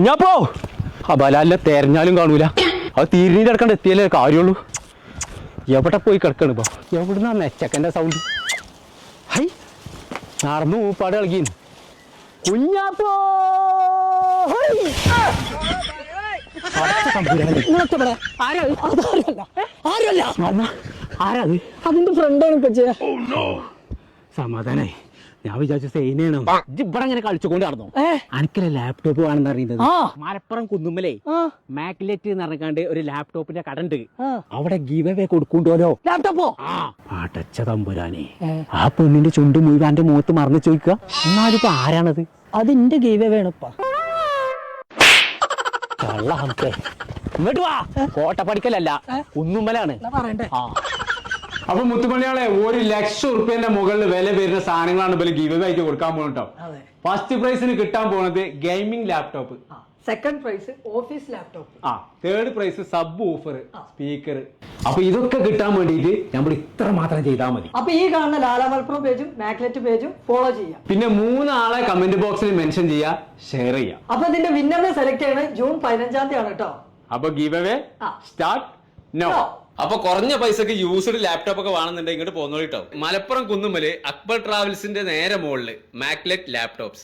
ഞാൻ പോ ആ ബലാലിനെ തെരഞ്ഞാലും കാണൂല. അത് തിരിഞ്ഞ് കിടക്കണ്ട എത്തിയാലേ കാര്യമുള്ളൂ. എവിടെ പോയി കിടക്കണ് ഇപ്പൊ? എവിടുന്നാ നെച്ചക്കൻ്റെ സൗണ്ട്? ഹൈ നടന്നു മൂപ്പാട് കളിക്കി കുഞ്ഞാപ്പോ. ആരാത്? അതിന്റെ ഫ്രണ്ടാണ് ഇപ്പൊ. സമാധാനായി. ഞാൻ വിചാരിച്ചു സൈനാണ്. ഇവിടെ ഇങ്ങനെ കളിച്ചുകൊണ്ട് നടന്നു. അനക്കല്ലേ ലാപ്ടോപ്പ് വേണമെന്ന് അറിയുന്നത്? മലപ്പുറം കുന്നുമ്മലേ മാക്ലെറ്റ് എന്ന് പറഞ്ഞാണ്ട് ഒരു ലാപ്ടോപ്പിന്റെ കട ഉണ്ട്. അവിടെ ഗീവ് അവേ കൊടുക്കുന്നുണ്ടല്ലോ ലാപ്ടോപ്പോ. അടച്ച തമ്പുരാനെ, ആ പെണ്ണിന്റെ ചുണ്ട് മുഴുവൻ എന്റെ മുഖത്ത് മറന്നു ചോദിക്കുക. എന്നാലും ഇപ്പൊ ആരാണത്? അതിന്റെ ഗീവ് വേണപ്പാ. ഇങ്ങോട്ട് വാ. കോട്ടപ്പടിക്കലല്ല, കുന്നുമ്മലാണ്. പറയണ്ടേ? അപ്പൊ മുത്തുമണിയാളെ 1,00,000 മുകളിൽ വില വരുന്ന സാധനങ്ങളാണ് ഇവര് ഗീവ് ആയിട്ട് കൊടുക്കാൻ പോകുന്നുണ്ടോ. ഫസ്റ്റ് പ്രൈസിന് കിട്ടാൻ പോകുന്നത് gaming laptop, second prize office laptop, third prize sub woofer, speaker. അപ്പൊ ഇതൊക്കെ കിട്ടാൻ വേണ്ടിയിട്ട് നമ്മൾ ഇത്ര മാത്രം ചെയ്താൽ മതി. അപ്പൊ ഈ കാണുന്ന ലാലാ മലപ്പുറം പേജും മാക്ലെറ്റ് പേജും ഫോളോ ചെയ്യാം. പിന്നെ 3 ആളെ കമന്റ് ബോക്സിൽ മെൻഷൻ ചെയ്യാ, ഷെയർ ചെയ്യാം. അപ്പൊ ഇതിന്റെ വിന്നറിനെ സെലക്ട് ചെയ്യണത് ജൂൺ 15 ആണ് കേട്ടോ. അപ്പൊ ഗീവ് അവേ സ്റ്റാർട്ട് നോ. അപ്പൊ കുറഞ്ഞ പൈസക്ക് യൂസ്ഡ് ലാപ്ടോപ്പ് ഒക്കെ വേണമെന്നുണ്ടെങ്കിൽ ഇങ്ങോട്ട് പോന്നോളിട്ടോ. മലപ്പുറം കുന്നുമ്മല് അക്ബർ ട്രാവൽസിന്റെ നേരെ മുകളില് മാക്ലെറ്റ് ലാപ്ടോപ്സ്.